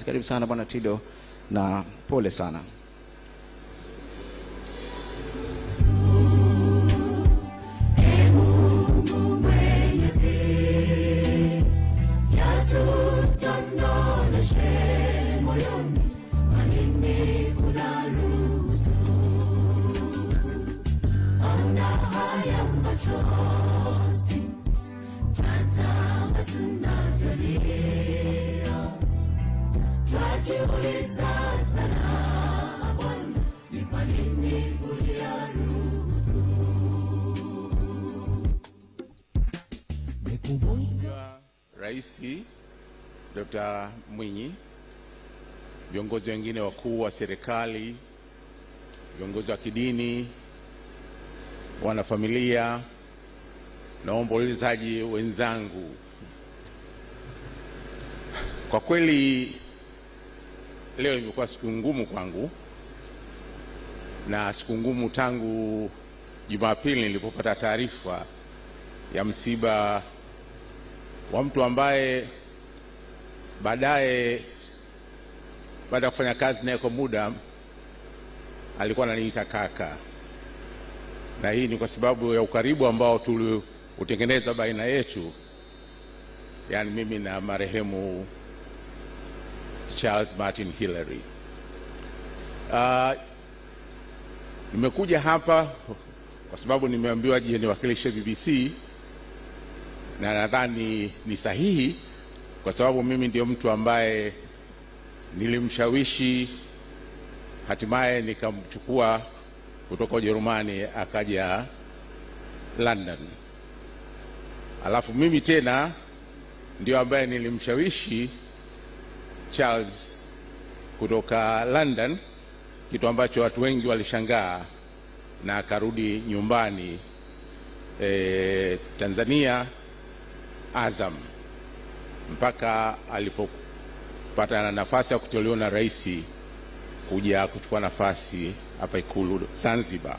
Basi karibu sana Bwana Tido na pole sana. Raisi Dr. Mwinyi, viongozi wengine wakuu wa serikali, viongozi wa kidini, wanafamilia na waombolezaji wenzangu, kwa kweli leo imekuwa siku ngumu kwangu, na siku ngumu tangu Jumapili nilipopata taarifa ya msiba wa mtu ambaye baada ya kufanya kazi naye kwa muda alikuwa ananiita kaka, na hii ni kwa sababu ya ukaribu ambao tuliutengeneza baina yetu, yani mimi na marehemu Charles Martin Hillary. Nimekuja hapa kwa sababu nimeambiwa je niwakilishe BBC, na nadhani ni sahihi kwa sababu mimi ndio mtu ambaye nilimshawishi hatimaye nikamchukua kutoka Ujerumani akaja London. Alafu mimi tena ndio ambaye nilimshawishi Charles kutoka London, kitu ambacho watu wengi walishangaa, na akarudi nyumbani Tanzania Azam, mpaka alipopata na nafasi ya kuteuliwa na rais kuja kuchukua nafasi hapa Ikulu Zanzibar.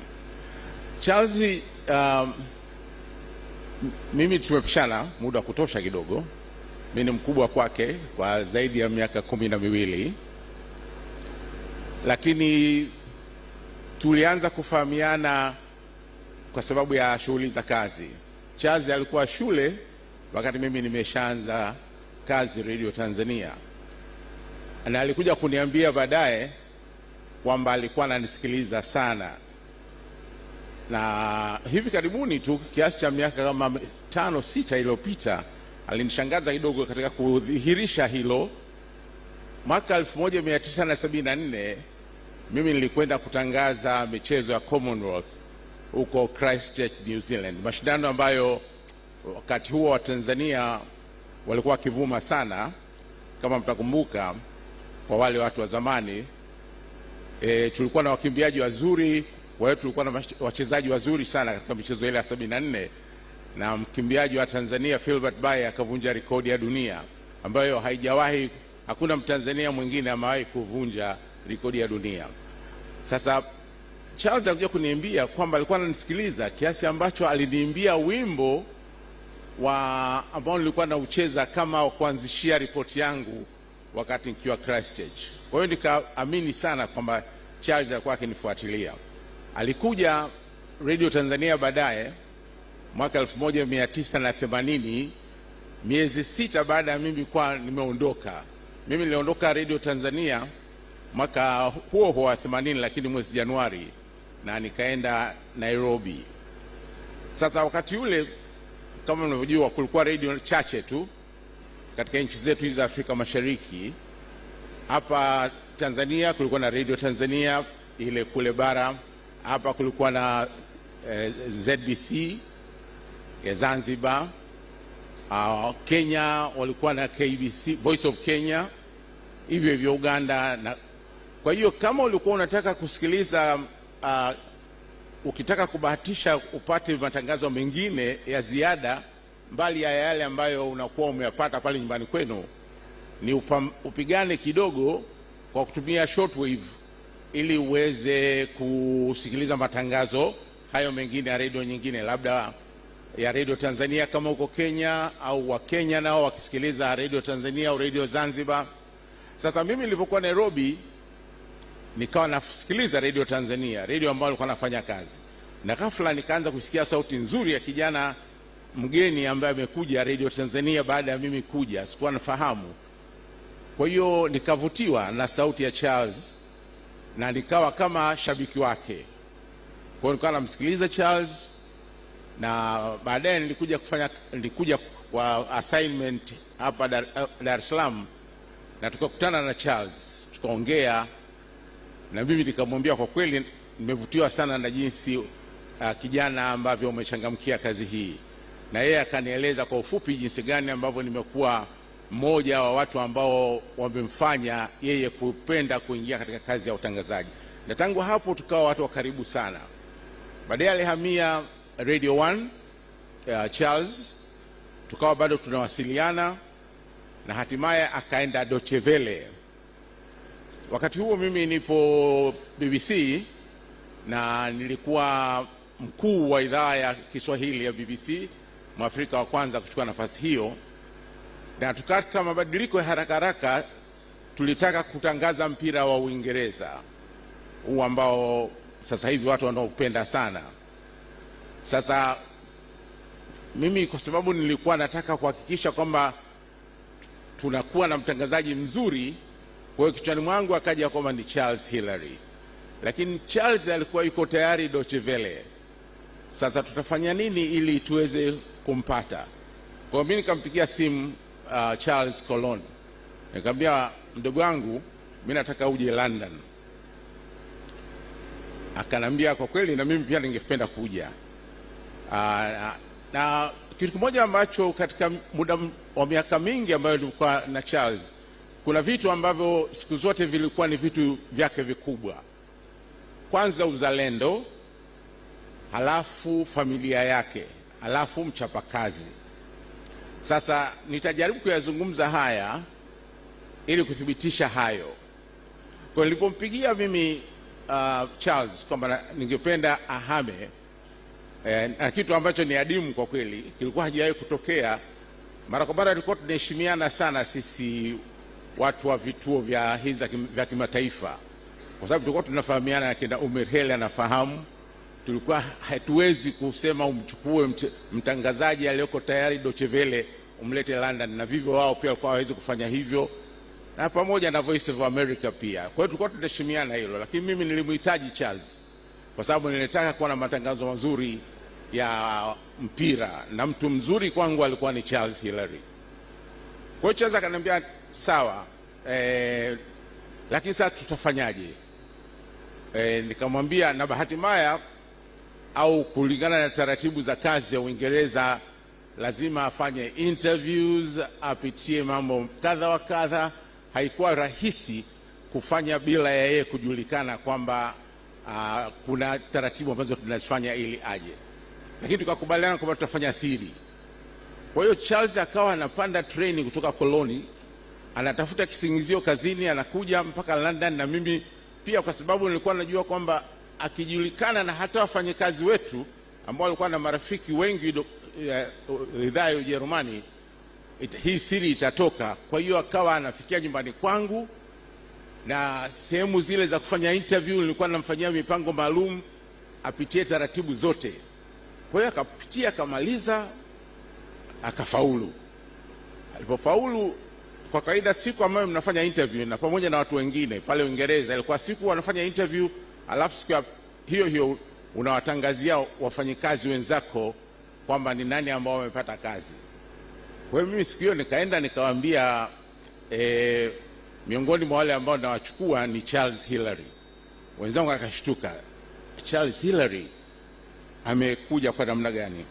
Charles, mimi tumepishana muda kutosha kidogo. Mimi ni mkubwa kwake kwa zaidi ya miaka 12, lakini tulianza kufahamiana kwa sababu ya shughuli za kazi. Charles alikuwa shule wakati mimi nimeshaanza kazi Radio Tanzania, na alikuja kuniambia baadaye kwamba alikuwa ananisikiliza sana, na hivi karibuni tu kiasi cha miaka kama 5-6 iliyopita alinishangaza kidogo katika kudhihirisha hilo. Mwaka 1974 mimi nilikwenda kutangaza michezo ya Commonwealth huko Christchurch, New Zealand, mashindano ambayo wakati huo wa Tanzania walikuwa wakivuma sana. Kama mtakumbuka, kwa wale watu wa zamani, tulikuwa na wakimbiaji wazuri, kwa hiyo tulikuwa na wachezaji wazuri sana katika michezo ile ya 74, na mkimbiaji wa Tanzania Philbert Bayi akavunja rekodi ya dunia ambayo haijawahi, hakuna Mtanzania mwingine amewahi kuvunja rekodi ya dunia. Sasa Charles alikuja kuniambia kwamba alikuwa ananisikiliza kiasi ambacho aliniimbia wimbo ambao nilikuwa naucheza kama kuanzishia ripoti yangu wakati nikiwa Christchurch. Kwa hiyo nikaamini sana kwamba Charles alikuwa akinifuatilia. Alikuja Radio Tanzania baadaye mwaka 1980, miezi 6 baada ya mimi kwa nimeondoka. Mimi niliondoka Radio Tanzania mwaka huo wa 80, lakini mwezi Januari, na nikaenda Nairobi. Sasa wakati ule, kama mnavyojua, kulikuwa radio chache tu katika nchi zetu hizi za Afrika Mashariki. Hapa Tanzania kulikuwa na Radio Tanzania ile kule bara, hapa kulikuwa na ZBC ya Zanzibar. Kenya walikuwa na KBC, Voice of Kenya, hivyo Uganda. Na kwa hiyo kama ulikuwa unataka kusikiliza, ukitaka kubahatisha upate matangazo mengine ya ziada mbali ya yale ambayo unakuwa umeyapata pale nyumbani kwenu, ni upigane kidogo kwa kutumia shortwave ili uweze kusikiliza matangazo hayo mengine ya radio nyingine, labda ya Radio Tanzania kama uko Kenya, au wa Kenya nao wakisikiliza Radio Tanzania au Radio Zanzibar. Sasa mimi nilipokuwa Nairobi nikawa nasikiliza Radio Tanzania, radio ambayo alikuwa nafanya kazi, na ghafla nikaanza kusikia sauti nzuri ya kijana mgeni ambaye amekuja Radio Tanzania baada ya mimi kuja, sikuwa nafahamu. Kwa hiyo nikavutiwa na sauti ya Charles na nikawa kama shabiki wake. Kwa hiyo nikawa namsikiliza Charles, na baadaye nilikuja kwa assignment hapa Dar es Salaam, na tukakutana na Charles tukaongea, na mimi nikamwambia kwa kweli nimevutiwa sana na jinsi kijana ambavyo umechangamkia kazi hii, na yeye akanieleza kwa ufupi jinsi gani ambavyo nimekuwa mmoja wa watu ambao wamemfanya yeye kupenda kuingia katika kazi ya utangazaji, na tangu hapo tukawa watu wa karibu sana. Baadaye alihamia Radio 1 Charles, tukawa bado tunawasiliana, na hatimaye akaenda Deutsche Welle. Wakati huo mimi nipo BBC na nilikuwa mkuu wa idhaa ya Kiswahili ya BBC, Mwafrika wa kwanza kuchukua nafasi hiyo, na tukataka mabadiliko ya haraka haraka. Tulitaka kutangaza mpira wa Uingereza, huu ambao sasa hivi watu wanaopenda sana. Sasa mimi kwa sababu nilikuwa nataka kuhakikisha kwamba tunakuwa na mtangazaji mzuri, kwa hiyo kichwani mwangu akaja kwamba ni Charles Hillary, lakini Charles alikuwa yuko tayari Deutsche Welle. Sasa tutafanya nini ili tuweze kumpata? Kwa hiyo mimi nikampigia simu Charles Colon, nikamwambia mdogo wangu, mimi nataka uje London. Akanambia kwa kweli na mimi pia ningependa kuja. Na kitu kimoja ambacho katika muda wa miaka mingi ambayo nilikuwa na Charles, kuna vitu ambavyo siku zote vilikuwa ni vitu vyake vikubwa. Kwanza uzalendo, halafu familia yake, halafu mchapakazi. Sasa nitajaribu kuyazungumza haya ili kuthibitisha hayo. Kwa nilipompigia mimi Charles kwamba ningependa ahame, na kitu ambacho ni adimu kwa kweli, kilikuwa hajawahi kutokea. Mara kwa mara tulikuwa tunaheshimiana sana sisi watu wa vituo vya hizi vya kimataifa, kwa sababu tulikuwa tunafahamiana, na kina Umar Hele anafahamu. Tulikuwa hatuwezi kusema umchukue mtangazaji aliyoko tayari Deutsche Welle umlete London, na vivyo wao pia walikuwa hawezi kufanya hivyo, na pamoja na Voice of America pia. Kwa hiyo tulikuwa tunaheshimiana hilo, lakini mimi nilimhitaji Charles kwa sababu nilitaka kuwa na matangazo mazuri ya mpira, na mtu mzuri kwangu alikuwa ni Charles Hillary. Kwa hiyo Charles akaniambia sawa, lakini sasa tutafanyaje? Nikamwambia na bahati mbaya au kulingana na taratibu za kazi ya Uingereza lazima afanye interviews, apitie mambo kadha wa kadha. Haikuwa rahisi kufanya bila ya yeye kujulikana kwamba kuna taratibu ambazo tunazifanya ili aje, lakini tukakubaliana kwamba tutafanya siri. Kwa hiyo Charles akawa anapanda treni kutoka Koloni, anatafuta kisingizio kazini, anakuja mpaka London, na mimi pia kwa sababu nilikuwa najua kwamba akijulikana na hata wafanyakazi wetu ambao walikuwa na marafiki wengi idhaa ya Ujerumani, hii siri itatoka. Kwa hiyo akawa anafikia nyumbani kwangu, na sehemu zile za kufanya interview nilikuwa namfanyia mipango maalum apitie taratibu zote. Kwa hiyo akapitia, akamaliza, akafaulu. Alipofaulu, kwa kawaida siku ambayo mnafanya interview na pamoja na watu wengine pale Uingereza, ilikuwa siku wanafanya interview, alafu siku hiyo hiyo unawatangazia wafanyikazi wenzako kwamba ni nani ambao wamepata kazi. Kwa hiyo mimi siku hiyo nikaenda nikawaambia miongoni mwa wale ambao nawachukua ni Charles Hillary. Wenzangu akashtuka, Charles Hillary amekuja kwa namna gani?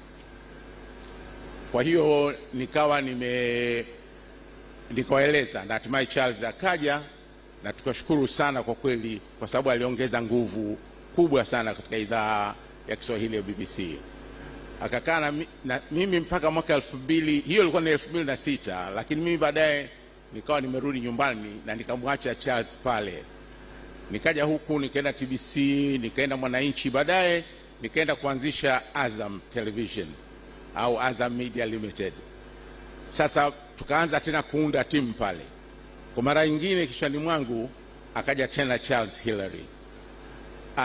Kwa hiyo nikawa nikawaeleza, na hatimaye Charles akaja, na tukashukuru sana kwa kweli, kwa sababu aliongeza nguvu kubwa sana katika idhaa ya Kiswahili ya BBC. Akakaa na mimi mpaka mwaka 2000, hiyo ilikuwa ni 2006, lakini mimi baadaye nikawa nimerudi nyumbani na nikamwacha Charles pale. Nikaja huku, nikaenda TBC, nikaenda Mwananchi, baadaye nikaenda kuanzisha Azam Television au Azam Media Limited. Sasa tukaanza tena kuunda timu pale. Kwa mara nyingine kichwani mwangu akaja tena Charles Hilary.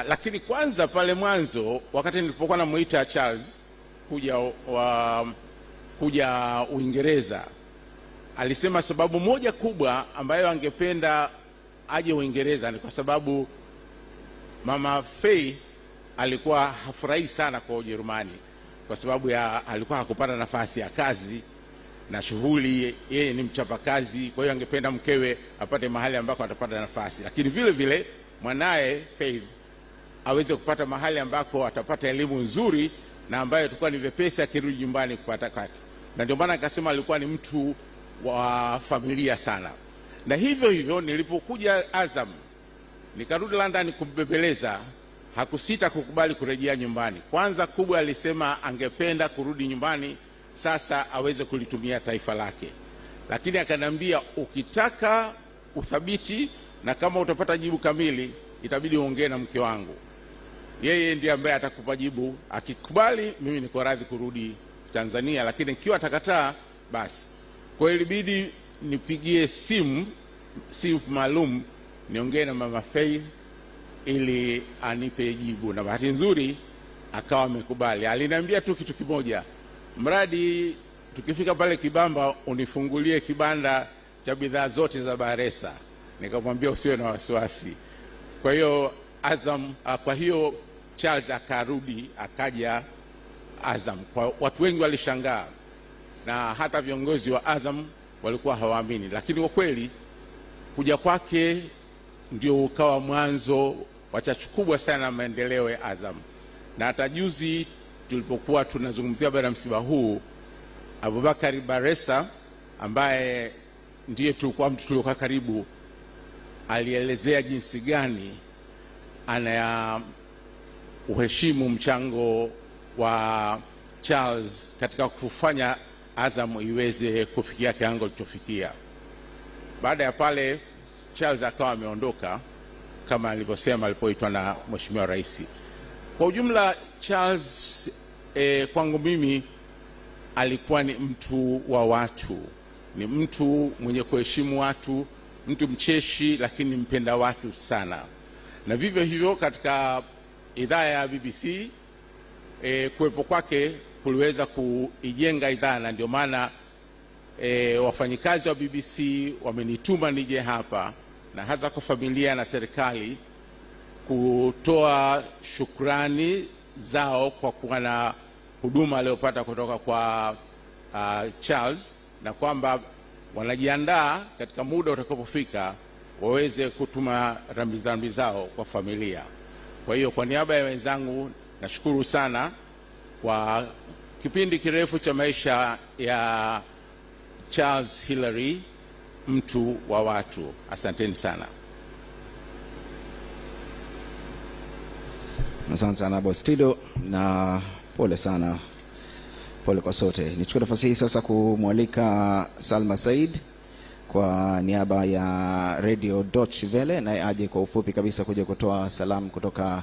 Lakini kwanza pale mwanzo, wakati nilipokuwa namuita Charles kuja Uingereza, alisema sababu moja kubwa ambayo angependa aje Uingereza ni kwa sababu Mama Fay alikuwa hafurahi sana kwa Ujerumani, kwa sababu alikuwa hakupata nafasi ya kazi na shughuli, yeye ni mchapakazi. Kwa hiyo angependa mkewe apate mahali ambako atapata nafasi, lakini vile vile mwanae Faith aweze kupata mahali ambako atapata elimu nzuri na ambayo tulikuwa ni vipesi akirudi nyumbani kupata kwake. Na ndio maana akasema alikuwa ni mtu wa familia sana. Na hivyo nilipokuja Azam nikarudi London kumbebeleza, hakusita kukubali kurejea nyumbani. Kwanza kubwa alisema angependa kurudi nyumbani sasa aweze kulitumia taifa lake. Lakini akanambia, ukitaka uthabiti na kama utapata jibu kamili itabidi uongee na mke wangu. Yeye ndiye ambaye atakupa jibu. Akikubali mimi niko radhi kurudi Tanzania, lakini ikiwa atakataa basi. Kwa hiyo ilibidi nipigie simu maalum niongee na Mama Fay ili anipe jibu, na bahati nzuri akawa amekubali. Aliniambia tu kitu kimoja, mradi tukifika pale Kibamba unifungulie kibanda cha bidhaa zote za Baresa. Nikamwambia usiwe na wasiwasi. Kwa hiyo kwa hiyo Charles akarudi, akaja Azam. Kwa watu wengi walishangaa na hata viongozi wa Azam walikuwa hawaamini, lakini kwa kweli kuja kwake ndio ukawa mwanzo wa chachu kubwa sana na maendeleo ya Azam. Na hata juzi tulipokuwa tunazungumzia baada ya msiba huu, Abubakar Baresa ambaye ndiye tulikuwa mtu tuliokuwa karibu, alielezea jinsi gani uheshimu mchango wa Charles katika kufanya Azam iweze kufikia kiwango kilichofikia. Baada ya pale Charles akawa ameondoka kama alivyosema alipoitwa na Mheshimiwa Rais. Kwa ujumla Charles kwangu mimi alikuwa ni mtu wa watu, ni mtu mwenye kuheshimu watu, mtu mcheshi lakini mpenda watu sana. Na vivyo hivyo katika idhaa ya BBC kuwepo kwake kuliweza kuijenga idhaa, na ndio maana wafanyikazi wa BBC wamenituma nije hapa na hasa kwa familia na serikali kutoa shukrani zao kwa kuwa na huduma aliyopata kutoka kwa Charles, na kwamba wanajiandaa katika muda utakapofika waweze kutuma rambirambi zao kwa familia. Kwa hiyo kwa niaba ya wenzangu nashukuru sana kwa kipindi kirefu cha maisha ya Charles Hilary, mtu wa watu. Asanteni sana. Asante sana Boss Tido, na pole sana, pole kwa sote. Nichukue nafasi hii sasa kumwalika Salma Said kwa niaba ya Radio Deutsche Welle, na aje kwa ufupi kabisa kuja kutoa salamu kutoka